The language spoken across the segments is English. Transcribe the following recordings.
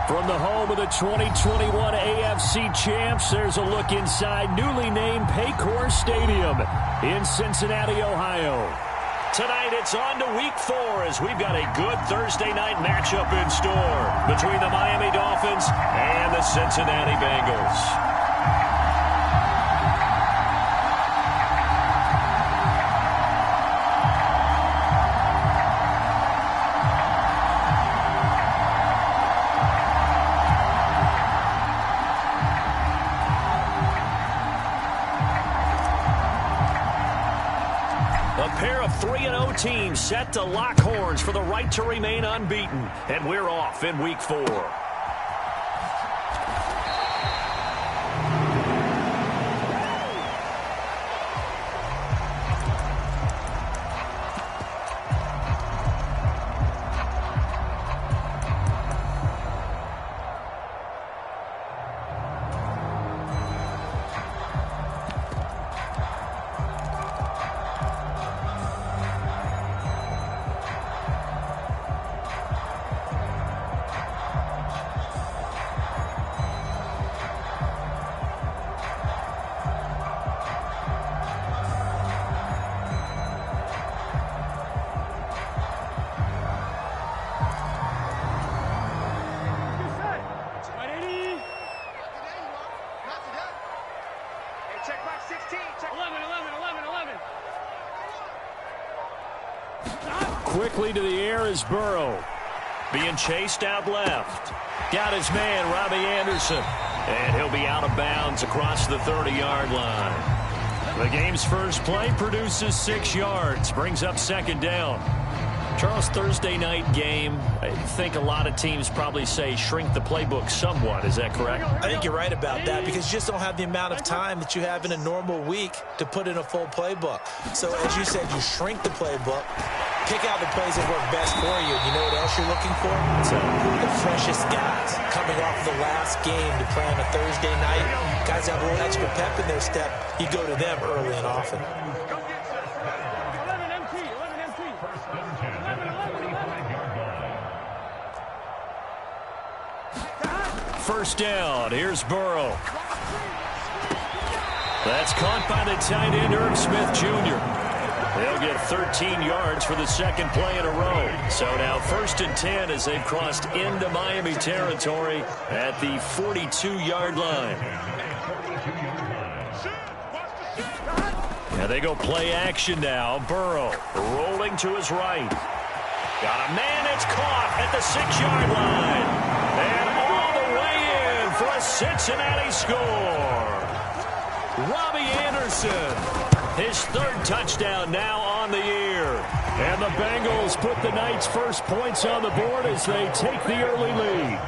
From the home of the 2021 AFC champs, there's a look inside newly named Paycor Stadium in Cincinnati, Ohio. Tonight it's on to Week 4 as we've got a good Thursday night matchup in store between the Miami Dolphins and the Cincinnati Bengals. A pair of 3-0 teams set to lock horns for the right to remain unbeaten. And we're off in Week 4. Quickly to the air is Burrow. Being chased out left. Got his man, Robbie Anderson. And he'll be out of bounds across the 30-yard line. The game's first play produces 6 yards. Brings up second down. Charles, Thursday night game, I think a lot of teams probably say shrink the playbook somewhat. Is that correct? I think you're right about that because you just don't have the amount of time that you have in a normal week to put in a full playbook. So, as you said, you shrink the playbook, pick out the plays that work best for you. You know what else you're looking for? So, the freshest guys coming off the last game to play on a Thursday night. Guys have a little extra pep in their step. You go to them early and often. First down. Here's Burrow. That's caught by the tight end, Irv Smith Jr. They'll get 13 yards for the second play in a row. So now 1st and 10 as they've crossed into Miami territory at the 42-yard line. Now they go play action now. Burrow rolling to his right. Got a man that's caught at the 6-yard line. And all the way in for a Cincinnati score. Robbie Anderson, his 3rd touchdown now on the year. And the Bengals put the night's first points on the board as they take the early lead.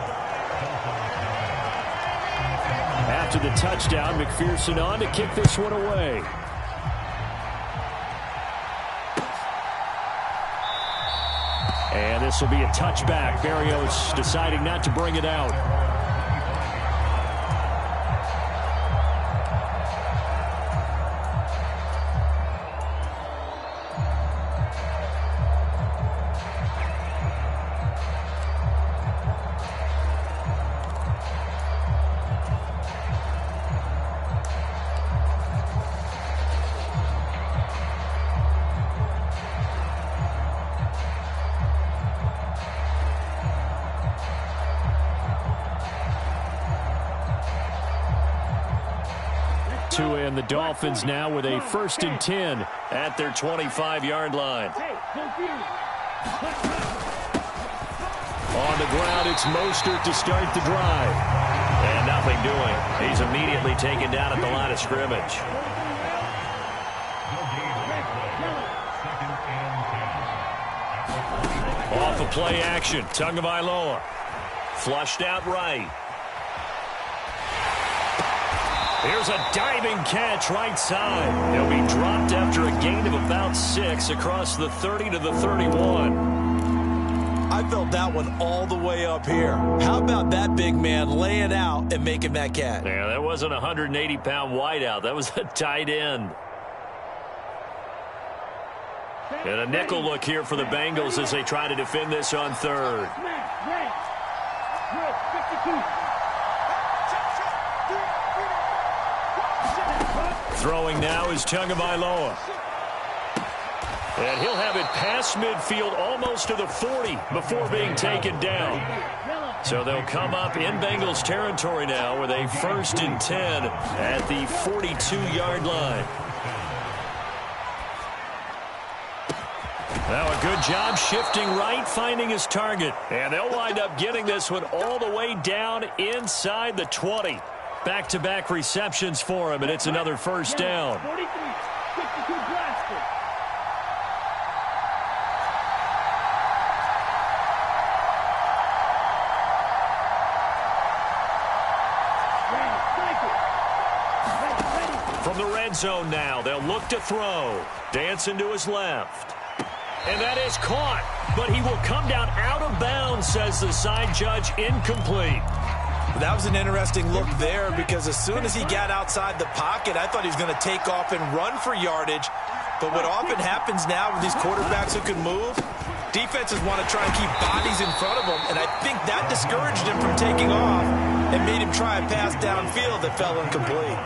After the touchdown, McPherson on to kick this one away. And this will be a touchback. Berrios deciding not to bring it out. And the Dolphins now with a 1st and 10 at their 25-yard line. On the ground, it's Mostert to start the drive. And nothing doing. He's immediately taken down at the line of scrimmage. Off of play action, Tagovailoa. Flushed out right. Here's a diving catch right side. He'll be dropped after a gain of about 6 across the 30 to the 31. I felt that one all the way up here. How about that big man laying out and making that catch? Yeah, that wasn't a 180-pound wideout. That was a tight end. And a nickel look here for the Bengals as they try to defend this on 3rd. Throwing now is Tagovailoa. And he'll have it past midfield almost to the 40 before being taken down. So they'll come up in Bengals territory now with a 1st and 10 at the 42-yard line. Now a good job shifting right, finding his target. And they'll wind up getting this one all the way down inside the 20. Back-to-back receptions for him, and it's another 1st down. From the red zone now, they'll look to throw. Dancing to his left. And that is caught, but he will come down out of bounds, says the side judge, incomplete. That was an interesting look there because as soon as he got outside the pocket, I thought he was going to take off and run for yardage. But what often happens now with these quarterbacks who can move, defenses want to try and keep bodies in front of them, and I think that discouraged him from taking off and made him try a pass downfield that fell incomplete.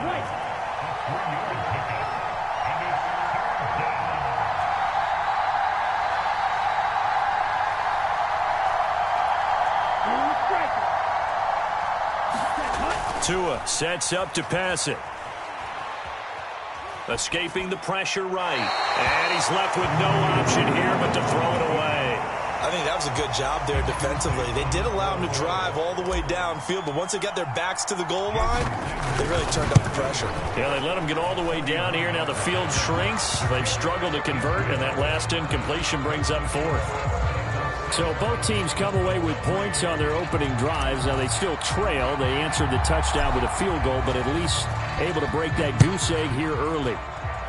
Tua sets up to pass it. Escaping the pressure right. And he's left with no option here but to throw it away. I think that was a good job there defensively. They did allow him to drive all the way downfield, but once they got their backs to the goal line, they really turned up the pressure. Yeah, they let him get all the way down here. Now the field shrinks. They've struggled to convert, and that last incompletion brings up 4th. So both teams come away with points on their opening drives. Now they still trail. They answered the touchdown with a field goal, but at least able to break that goose egg here early.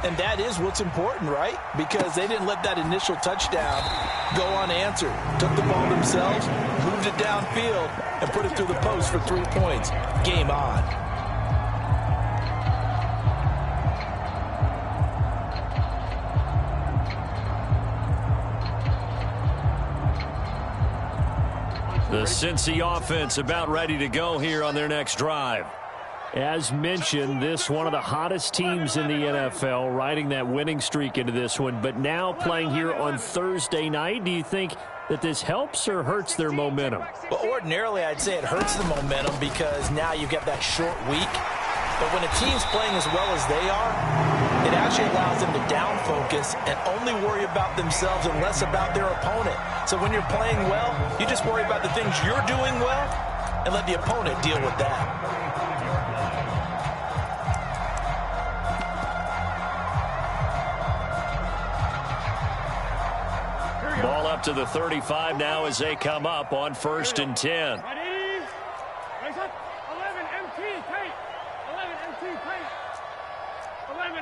And that is what's important, right? Because they didn't let that initial touchdown go unanswered. Took the ball themselves, moved it downfield, and put it through the post for 3 points. Game on. The Cincy offense about ready to go here on their next drive. As mentioned, this one of the hottest teams in the NFL, riding that winning streak into this one, but now playing here on Thursday night. Do you think that this helps or hurts their momentum? Well, ordinarily, I'd say it hurts the momentum because now you get that short week. But when a team's playing as well as they are, it actually allows them to down focus and only worry about themselves and less about their opponent. So when you're playing well, you just worry about the things you're doing well and let the opponent deal with that. Ball up to the 35 now as they come up on 1st and 10.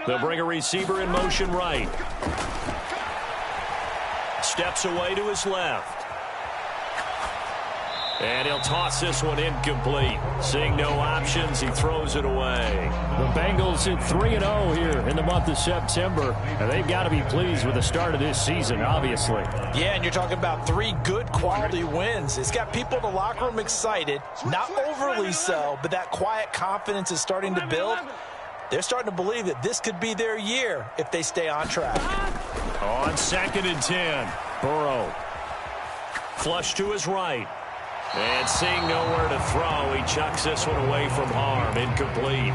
They'll bring a receiver in motion right. Steps away to his left. And he'll toss this one incomplete. Seeing no options, he throws it away. The Bengals at 3-0 here in the month of September. And they've got to be pleased with the start of this season, obviously. Yeah, and you're talking about 3 good quality wins. It's got people in the locker room excited. Not overly so, but that quiet confidence is starting to build. They're starting to believe that this could be their year if they stay on track. On 2nd and 10, Burrow. Flush to his right. And seeing nowhere to throw, he chucks this one away from harm. Incomplete.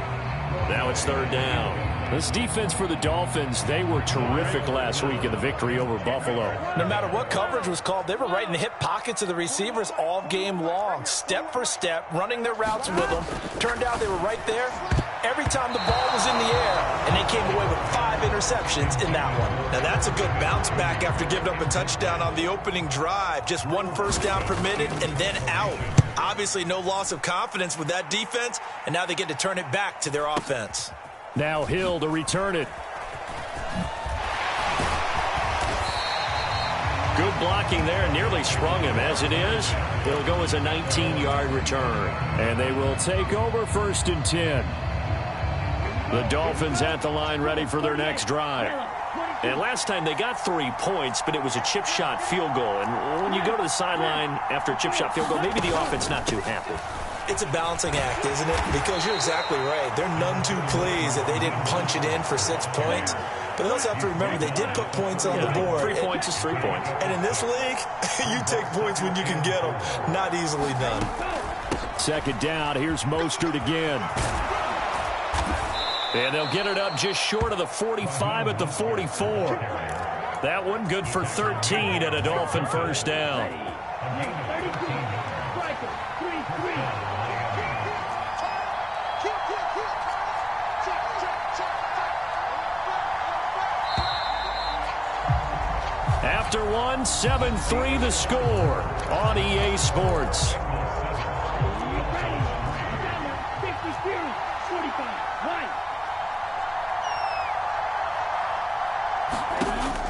Now it's 3rd down. This defense for the Dolphins, they were terrific last week in the victory over Buffalo. No matter what coverage was called, they were right in the hip pockets of the receivers all game long. Step for step, running their routes with them. Turned out they were right there every time the ball was in the air, and they came away with 5 interceptions in that one. Now that's a good bounce back after giving up a touchdown on the opening drive. Just 1 first down permitted and then out. Obviously no loss of confidence with that defense, and now they get to turn it back to their offense. Now Hill to return it. Good blocking there, nearly sprung him. As it is, it'll go as a 19-yard return. And they will take over 1st and 10. The Dolphins at the line ready for their next drive. And last time they got 3 points, but it was a chip shot field goal. And when you go to the sideline after a chip shot field goal, maybe the offense not too happy. It's a balancing act, isn't it? Because you're exactly right. They're none too pleased that they didn't punch it in for 6 points. But they also have to remember they did put points on the board. 3 points is 3 points. And in this league, you take points when you can get them. Not easily done. Second down. Here's Mostert again. And they'll get it up just short of the 45 at the 44. That one good for 13 and a Dolphin first down. After one, 7-3 the score on EA Sports.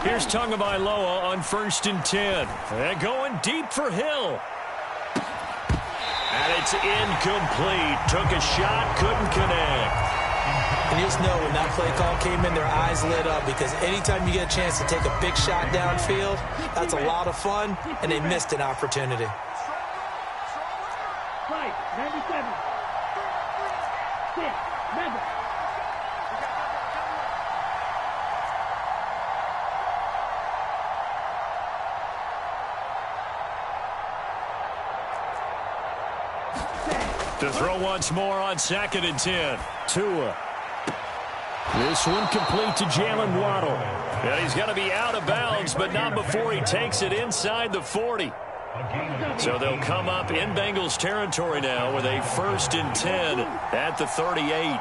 Here's Tagovailoa on 1st and 10. And going deep for Hill. And it's incomplete. Took a shot, couldn't connect. And you just know when that play call came in, their eyes lit up because anytime you get a chance to take a big shot downfield, that's a lot of fun, and they missed an opportunity. Right, 97. 6, 7. To throw once more on 2nd and 10. Tua. This one complete to Jalen Waddle. And he's going to be out of bounds, but not before he takes it inside the 40. So they'll come up in Bengals territory now with a 1st and 10 at the 38.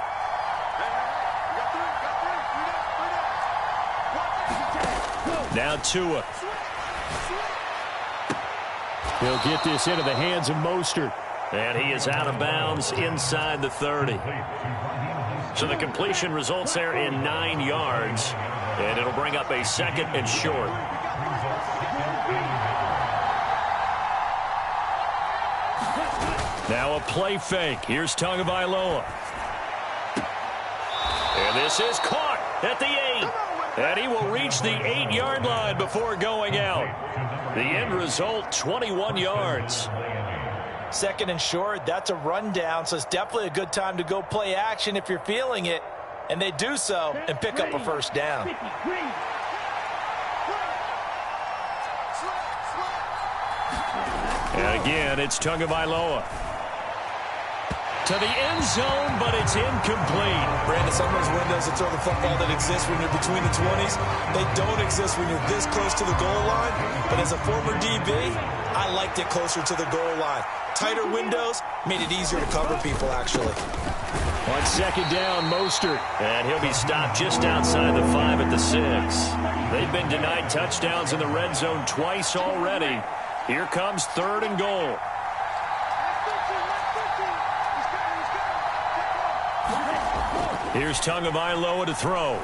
Now Tua. He'll get this into the hands of Mostert. And he is out of bounds inside the 30. So the completion results there in 9 yards. And it'll bring up a 2nd and short. Now a play fake. Here's Tagovailoa. And this is caught at the 8. And he will reach the 8-yard line before going out. The end result, 21 yards. 2nd and short, that's a rundown, so it's definitely a good time to go play action if you're feeling it. And they do so and pick up a 1st down. And again, it's Tagovailoa. To the end zone, but it's incomplete. Brandon, some of those windows to throw the football that exist when you're between the 20s, they don't exist when you're this close to the goal line. But as a former DB, I liked it closer to the goal line. Tighter windows made it easier to cover people, actually. On 2nd down, Mostert. And he'll be stopped just outside the 5 at the 6. They've been denied touchdowns in the red zone twice already. Here comes 3rd and goal. Here's Tagovailoa to throw.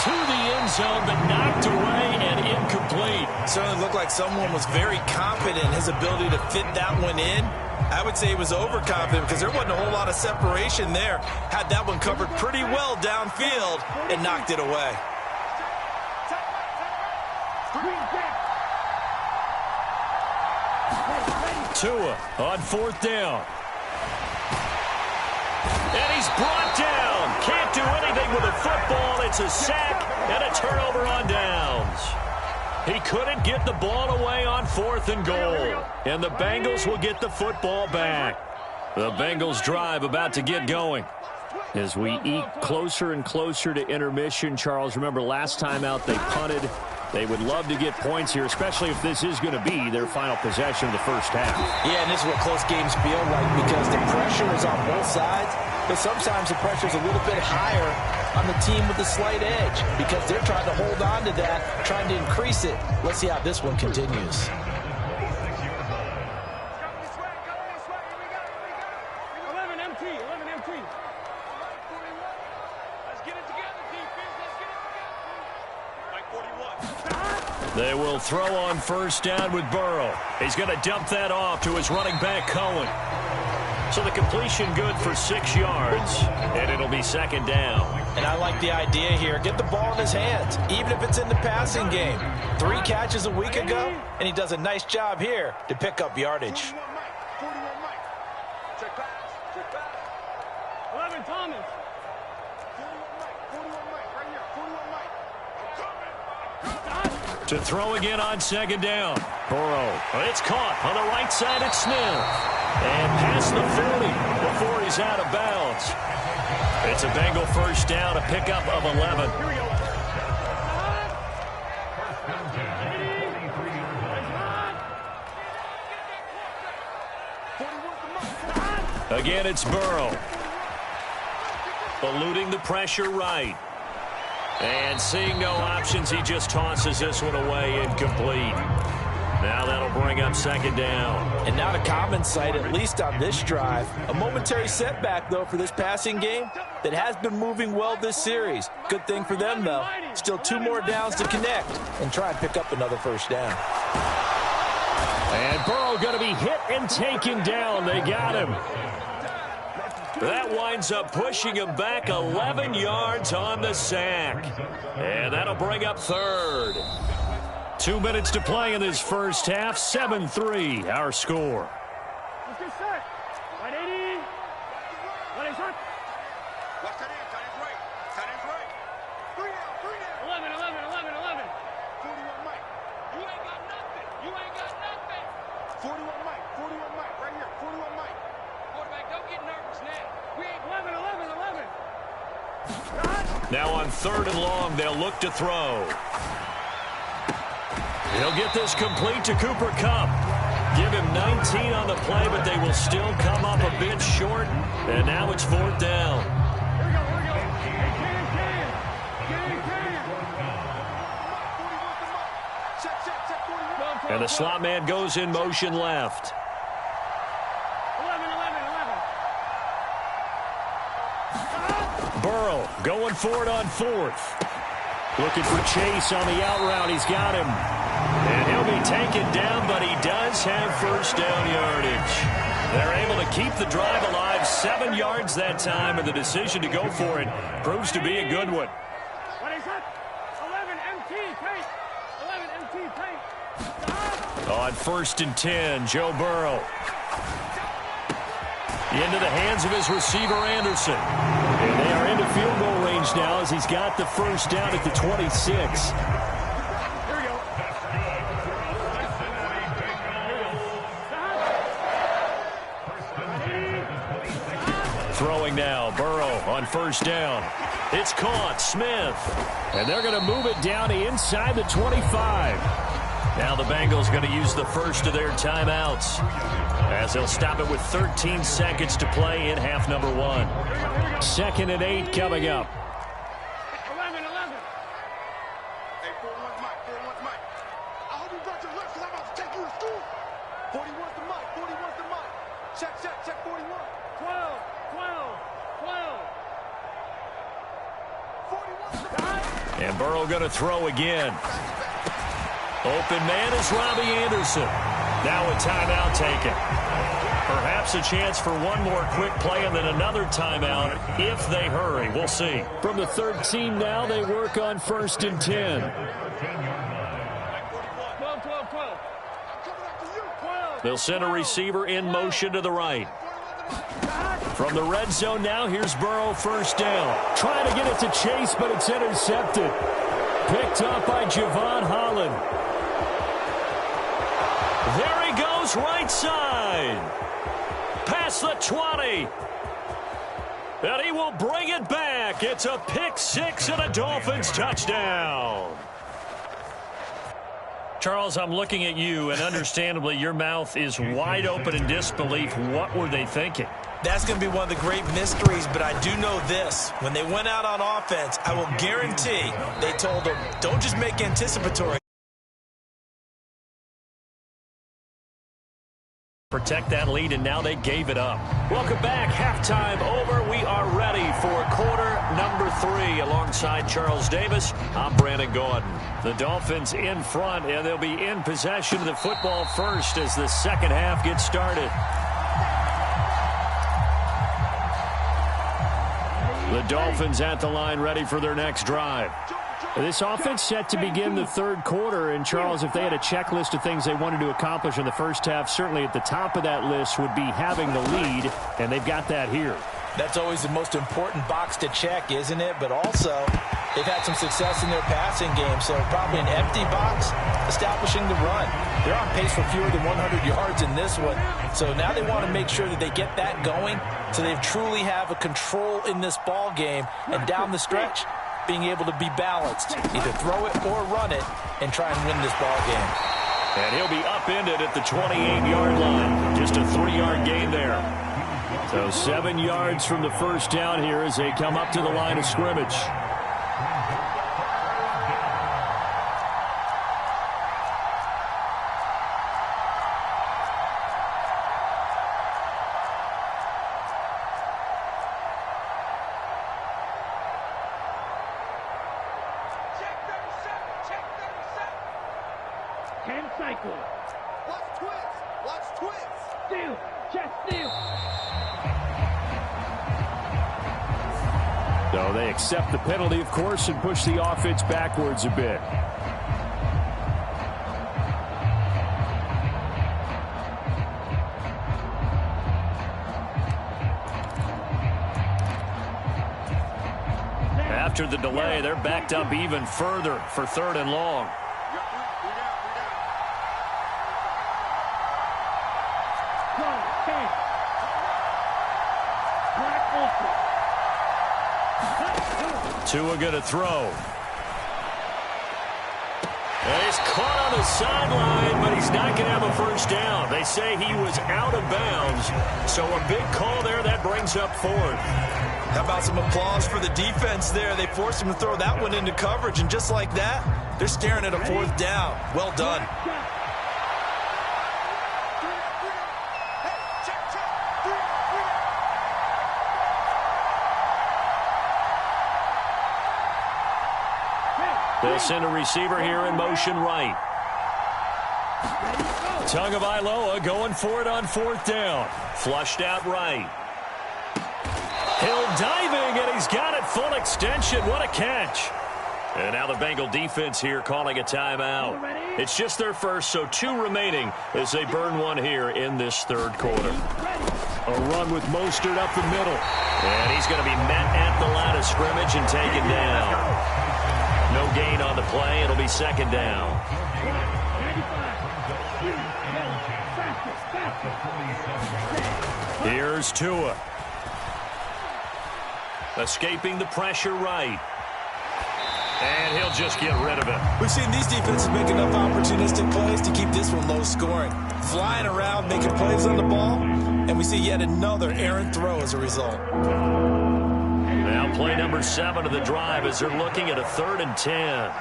To the end zone, but knocked away and incomplete. Certainly looked like someone was very confident in his ability to fit that one in. I would say he was overconfident because there wasn't a whole lot of separation there. Had that one covered pretty well downfield and knocked it away. Tua on 4th down. And he's brought down. Can't do anything with the football. It's a sack and a turnover on downs. He couldn't get the ball away on 4th and goal. And the Bengals will get the football back. The Bengals drive about to get going. As we eke closer and closer to intermission, Charles, remember last time out they punted. They would love to get points here, especially if this is going to be their final possession of the first half. Yeah, and this is what close games feel like because the pressure is on both sides, but sometimes the pressure is a little bit higher on the team with the slight edge because they're trying to hold on to that, trying to increase it. Let's see how this one continues. They will throw on 1st down with Burrow. He's going to dump that off to his running back, Cohen. So the completion good for 6 yards, and it'll be 2nd down. And I like the idea here. Get the ball in his hands, even if it's in the passing game. 3 catches a week ago, and he does a nice job here to pick up yardage. 41. Check pass. Check pass. 11, Thomas. 41 Mike, right here. 41 Mike. I'm coming. To throw again on second down. Burrow. It's caught on the right side at Smith. And past the 40 before he's out of bounds. It's a Bengal first down, a pickup of 11. Here we go. Again, it's Burrow. Eluding the pressure right. And seeing no options, he just tosses this one away incomplete. Now that'll bring up second down. And not a common sight, at least on this drive. A momentary setback, though, for this passing game that has been moving well this series. Good thing for them, though. Still 2 more downs to connect and try and pick up another first down. And Burrow going to be hit and taken down. They got him. That winds up pushing him back 11 yards on the sack. And that'll bring up third. 2 minutes to play in this first half. 7-3, our score. Let's get set. Right 80. What is that? Watch that end. Tight end's right. Tight end's right. 3 down. 11. 41 Mike. You ain't got nothing. 41 Mike. Right here. 41 Mike. Quarterback, don't get nervous now. We ain't 11. Now on 3rd and long, they'll look to throw. He'll get this complete to Cooper Kupp. Give him 19 on the play, but they will still come up a bit short. And now it's 4th down. Here we go. Can. And the slot man goes in motion left. 11. Burrow going for it on 4th. Looking for Chase on the out route. He's got him. And he'll be taken down, but he does have first down yardage. They're able to keep the drive alive. 7 yards that time, and the decision to go for it proves to be a good one. What is that? 11 MT paint. On 1st and 10, Joe Burrow. Into the hands of his receiver, Anderson. And they are into field goal range now as he's got the first down at the 26. Here we go. Throwing now, Burrow on 1st down. It's caught, Smith. And they're going to move it down to inside the 25. Now the Bengals going to use the first of their timeouts, as they'll stop it with 13 seconds to play in half number 1. 2nd and 8 coming up. 11. Hey, 41's Mike. I hope you brought your lunch because I'm about to take you to school. 41's the Mike. Check 41. 12. 41's the Mike. And Burrow going to throw again. Open man is Robbie Anderson. Now a timeout taken. Perhaps a chance for one more quick play and then another timeout if they hurry. We'll see. From the 13 now, they work on 1st and 10. 12. They'll send a receiver in motion to the right. From the red zone now, here's Burrow, 1st down. Trying to get it to Chase, but it's intercepted. Picked up by Javon Holland. There he goes, right side. Past the 20. And he will bring it back. It's a pick 6 and a Dolphins touchdown. Charles, I'm looking at you, and understandably, your mouth is wide open in disbelief. What were they thinking? That's going to be one of the great mysteries, but I do know this. When they went out on offense, I will guarantee they told them, don't just make anticipatory. Protect that lead, and now they gave it up. Welcome back. Halftime over. We are ready for quarter number 3. Alongside Charles Davis, I'm Brandon Gordon. The Dolphins in front, and they'll be in possession of the football first as the second half gets started. The Dolphins at the line, ready for their next drive. This offense set to begin the third quarter. And, Charles, if they had a checklist of things they wanted to accomplish in the first half, certainly at the top of that list would be having the lead, and they've got that here. That's always the most important box to check, isn't it? But also, they've had some success in their passing game, so probably an empty box, establishing the run. They're on pace for fewer than 100 yards in this one, so now they want to make sure that they get that going so they truly have a control in this ball game, and down the stretch, being able to be balanced, either throw it or run it, and try and win this ball game. And he'll be upended at the 28-yard line. Just a 3-yard gain there. So 7 yards from the first down here as they come up to the line of scrimmage. So they accept the penalty, of course, and push the offense backwards a bit. After the delay, they're backed up even further for 3rd and long. Tua going to throw. And he's caught on the sideline, but he's not going to have a first down. They say he was out of bounds, so a big call there. That brings up 4th. How about some applause for the defense there? They forced him to throw that one into coverage, and just like that, they're staring at a 4th down. Well done. They'll send a receiver here in motion right. Tagovailoa going for it on 4th down. Flushed out right. Hill diving, and he's got it full extension. What a catch. And now the Bengal defense here calling a timeout. It's just their first, so 2 remaining as they burn one here in this 3rd quarter. A run with Mostert up the middle. And he's going to be met at the line of scrimmage and taken down. No gain on the play. It'll be 2nd down. Here's Tua. Escaping the pressure right. And he'll just get rid of it. We've seen these defenses make enough opportunistic plays to keep this one low scoring. Flying around, making plays on the ball, and we see yet another errant throw as a result. Now play number 7 of the drive as they're looking at a 3rd and 10.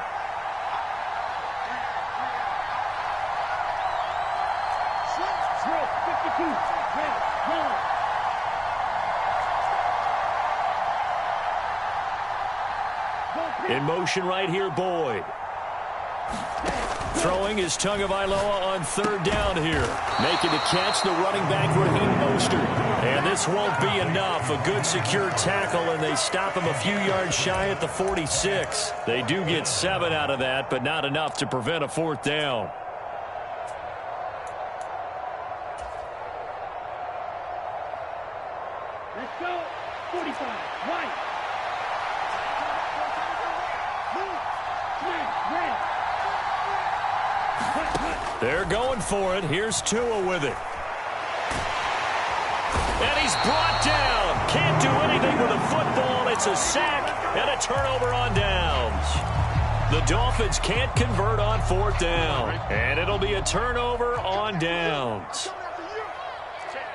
In motion right here, Boyd. Throwing is Tagovailoa on 3rd down here. Making the catch, the running back, Raheem Mostert. And this won't be enough. A good secure tackle, and they stop him a few yards shy at the 46. They do get 7 out of that, but not enough to prevent a 4th down. Let's go. 45. Right. They're going for it. Here's Tua with it. And he's brought down. Can't do anything with a football. It's a sack and a turnover on downs. The Dolphins can't convert on 4th down. And it'll be a turnover on downs. Check.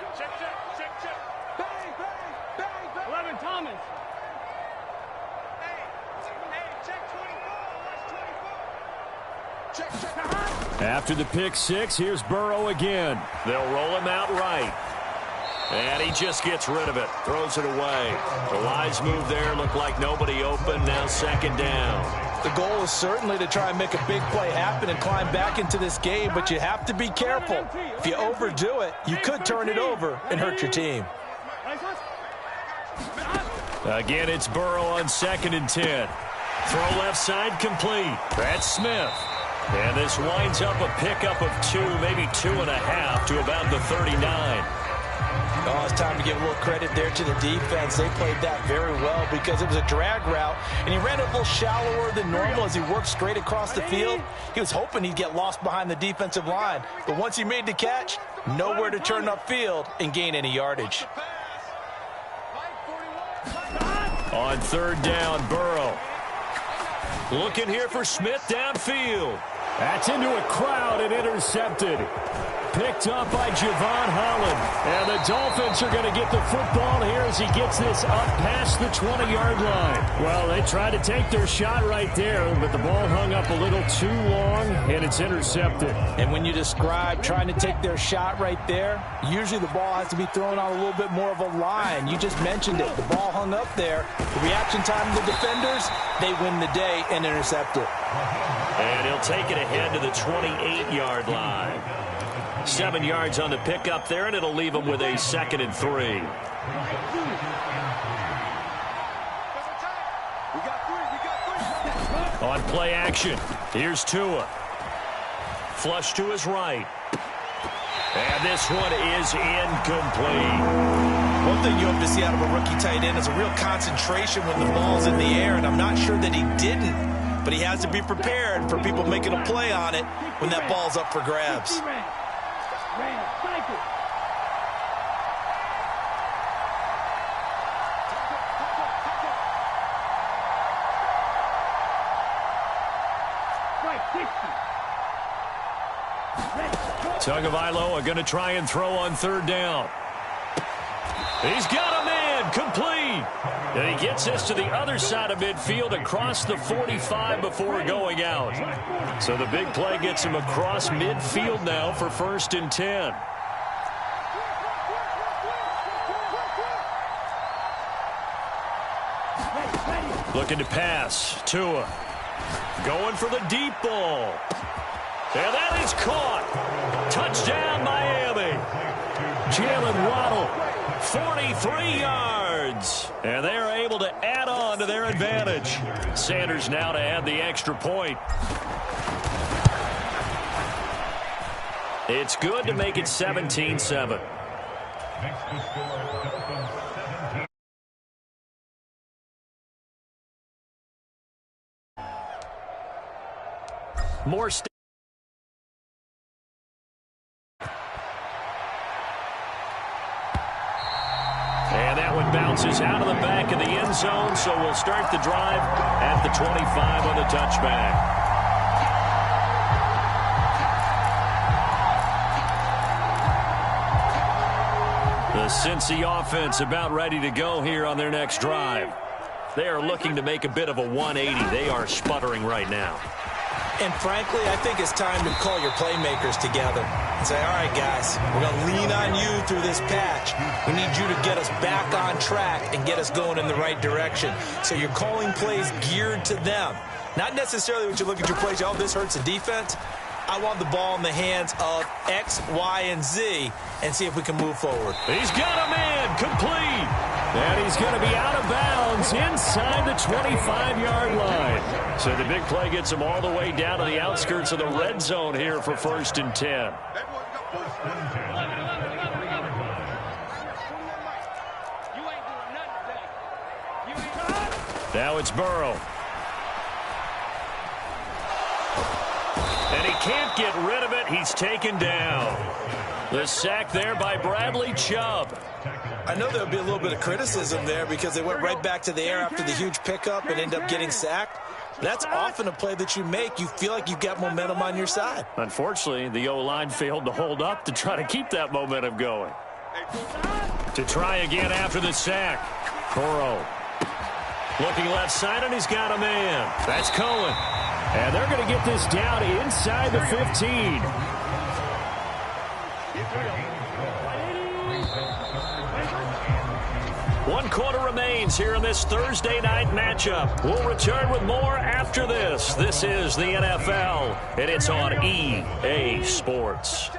11 Thomas. Hey, check 24. Watch 24. Check. After the pick 6, here's Burrow again. They'll roll him out right. And he just gets rid of it. Throws it away. The wise move there. Looked like nobody open. Now 2nd down. The goal is certainly to try and make a big play happen and climb back into this game, but you have to be careful. If you overdo it, you could turn it over and hurt your team. Again, it's Burrow on 2nd and 10. Throw left side complete. That's Smith. And this winds up a pickup of 2, maybe 2.5 to about the 39. Oh, it's time to give a little credit there to the defense. They played that very well because it was a drag route, and he ran it a little shallower than normal as he worked straight across the field. He was hoping he'd get lost behind the defensive line, but once he made the catch, nowhere to turn upfield and gain any yardage. On third down, Burrow. Looking here for Smith downfield. That's into a crowd and intercepted. Picked up by Javon Holland. And the Dolphins are going to get the football here as he gets this up past the 20-yard line. Well, they tried to take their shot right there, but the ball hung up a little too long, and it's intercepted. And when you describe trying to take their shot right there, usually the ball has to be thrown on a little bit more of a line. You just mentioned it. The ball hung up there. The reaction time of the defenders, they win the day and intercept it. And he'll take it ahead to the 28-yard line. 7 yards on the pickup there, and it'll leave him with a 2nd and 3. On play action, here's Tua. Flush to his right. And this one is incomplete. One thing you hope to see out of a rookie tight end is a real concentration when the ball's in the air, and I'm not sure that he didn't, but he has to be prepared for people making a play on it when that ball's up for grabs. Tagovailoa going to try and throw on third down. He's got a man, complete. And he gets this to the other side of midfield across the 45 before going out. So the big play gets him across midfield now for 1st and 10. Looking to pass. Tua going for the deep ball. And that is caught. Touchdown, Miami. Jalen Waddle, 43 yards. And they are able to add on to their advantage. Sanders now to add the extra point. It's good to make it 17-7. More and that one bounces out of the back of the end zone, so we'll start the drive at the 25 on the touchback. The Cincy offense about ready to go here on their next drive. They are looking to make a bit of a 180. They are sputtering right now. And frankly, I think it's time to call your playmakers together and say, all right, guys, we're going to lean on you through this patch. We need you to get us back on track and get us going in the right direction. So you're calling plays geared to them. Not necessarily when you look at your plays, oh, this hurts the defense. I want the ball in the hands of X, Y, and Z and see if we can move forward. He's got a man, complete. And he's going to be out of bounds inside the 25-yard line. So the big play gets him all the way down to the outskirts of the red zone here for 1st and 10. Now it's Burrow. And he can't get rid of it. He's taken down. The sack there by Bradley Chubb. I know there would be a little bit of criticism there because they went right back to the air after the huge pickup and ended up getting sacked. That's often a play that you make. You feel like you've got momentum on your side. Unfortunately, the O-line failed to hold up to try to keep that momentum going. To try again after the sack. Burrow looking left side, and he's got a man. That's Cohen. And they're going to get this down inside the 15. One quarter remains here in this Thursday night matchup. We'll return with more after this. This is the NFL, and it's on EA Sports.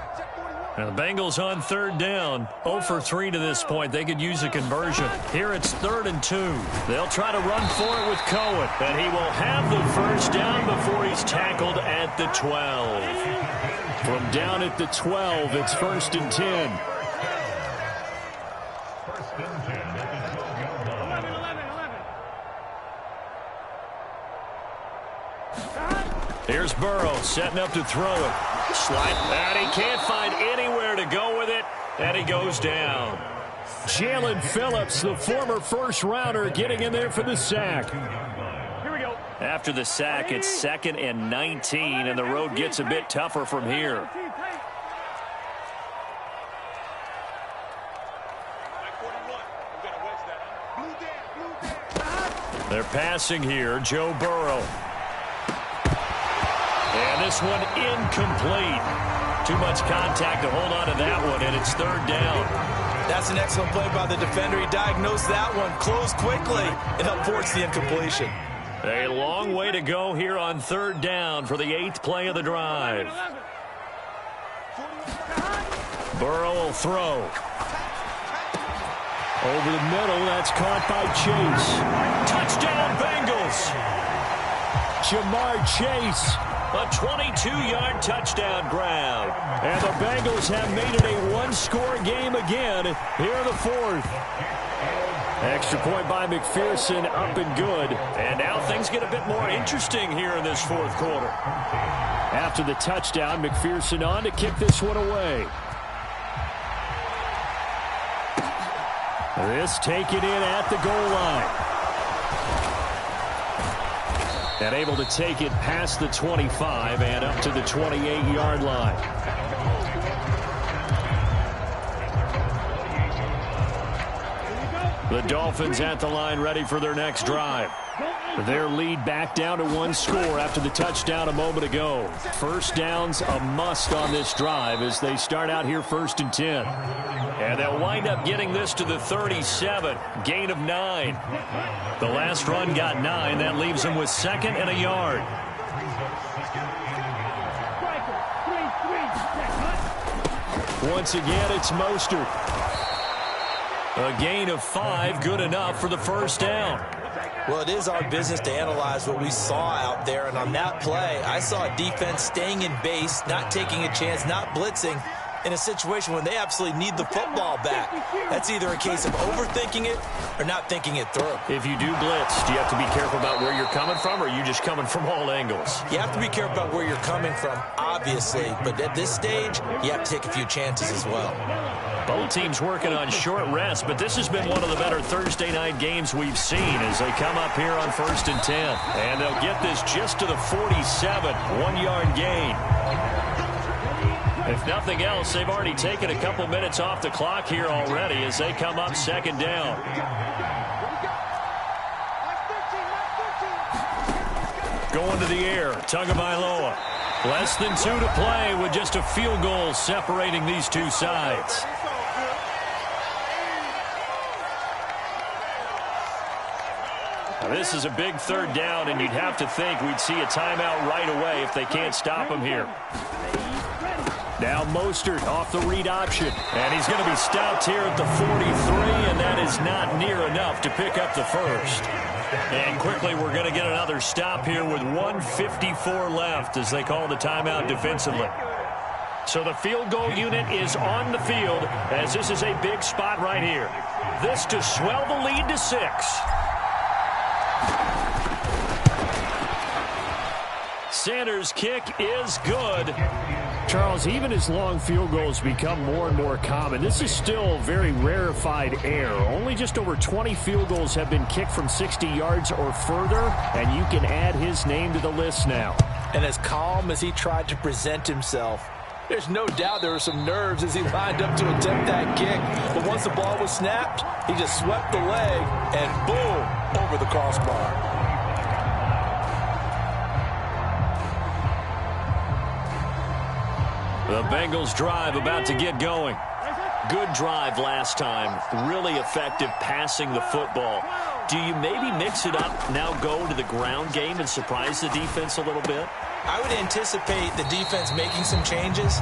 And the Bengals on third down. 0 for 3 to this point. They could use a conversion. Here it's 3rd and 2. They'll try to run for it with Cohen. And he will have the first down before he's tackled at the 12. From down at the 12, it's 1st and 10. 11. Here's Burrow setting up to throw it. Slide, and he can't find anywhere to go with it, and he goes down. Jalen Phillips, the former first-rounder, getting in there for the sack. Here we go. After the sack, it's 2nd and 19, and the road gets a bit tougher from here. They're passing here, Joe Burrow. And this one incomplete. Too much contact to hold on to that one, and it's 3rd down. That's an excellent play by the defender. He diagnosed that one, closed quickly, and aborts the incompletion. A long way to go here on 3rd down for the 8th play of the drive. Burrow will throw. Over the middle, that's caught by Chase. Touchdown, Bengals. Jamar Chase. A 22-yard touchdown grab. And the Bengals have made it a one-score game again here in the 4th. Extra point by McPherson, up and good. And now things get a bit more interesting here in this 4th quarter. After the touchdown, McPherson on to kick this one away. This taken in at the goal line. And able to take it past the 25 and up to the 28-yard line. The Dolphins at the line ready for their next drive. Their lead back down to 1 score after the touchdown a moment ago. First down's a must on this drive as they start out here 1st and 10. And they'll wind up getting this to the 37. Gain of 9. The last run got 9. That leaves them with 2nd and a yard. Once again, it's Mostert. A gain of 5, good enough for the first down. Well, it is our business to analyze what we saw out there, and on that play, I saw a defense staying in base, not taking a chance, not blitzing, in a situation when they absolutely need the football back. That's either a case of overthinking it or not thinking it through. If you do blitz, do you have to be careful about where you're coming from, or are you just coming from all angles? You have to be careful about where you're coming from, obviously, but at this stage, you have to take a few chances as well. Both teams working on short rest, but this has been one of the better Thursday night games we've seen as they come up here on 1st and 10. And they'll get this just to the 47, 1-yard gain. If nothing else, they've already taken a couple minutes off the clock here already as they come up 2nd down. Going to the air, Tagovailoa. Less than 2 to play with just a field goal separating these two sides. Now, this is a big 3rd down, and you'd have to think we'd see a timeout right away if they can't stop him here. Now Mostert off the read option. And he's going to be stopped here at the 43, and that is not near enough to pick up the first. And quickly we're going to get another stop here with 1:54 left as they call the timeout defensively. So the field goal unit is on the field as this is a big spot right here. This to swell the lead to 6. Sanders' kick is good. Charles, even as long field goals become more and more common, this is still very rarefied air. Only just over 20 field goals have been kicked from 60 yards or further, and you can add his name to the list now. And as calm as he tried to present himself, there's no doubt there were some nerves as he lined up to attempt that kick. But once the ball was snapped, he just swept the leg and boom, over the crossbar. The Bengals drive about to get going. Good drive last time. Really effective passing the football. Do you maybe mix it up, now go to the ground game and surprise the defense a little bit? I would anticipate the defense making some changes.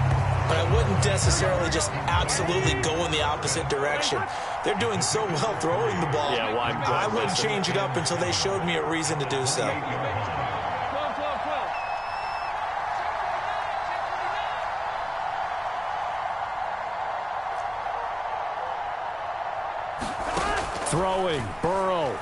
but I wouldn't necessarily just absolutely go in the opposite direction. They're doing so well throwing the ball. Yeah, why I wouldn't change it up until they showed me a reason to do so. 12, 12, 12. Throwing, Burrow.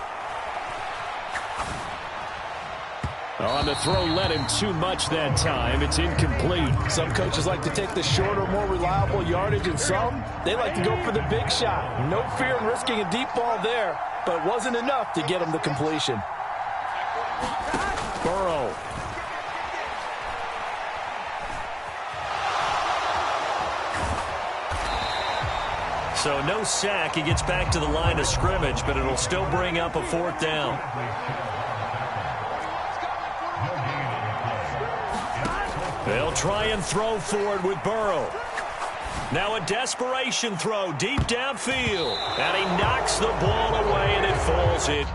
On the throw, led him too much that time. It's incomplete. Some coaches like to take the shorter, more reliable yardage, and some, they like to go for the big shot. No fear in risking a deep ball there, but it wasn't enough to get him the completion. Burrow. So no sack. He gets back to the line of scrimmage, but it'll still bring up a 4th down. They'll try and throw for it with Burrow. Now a desperation throw deep downfield. And he knocks the ball away, and it falls in.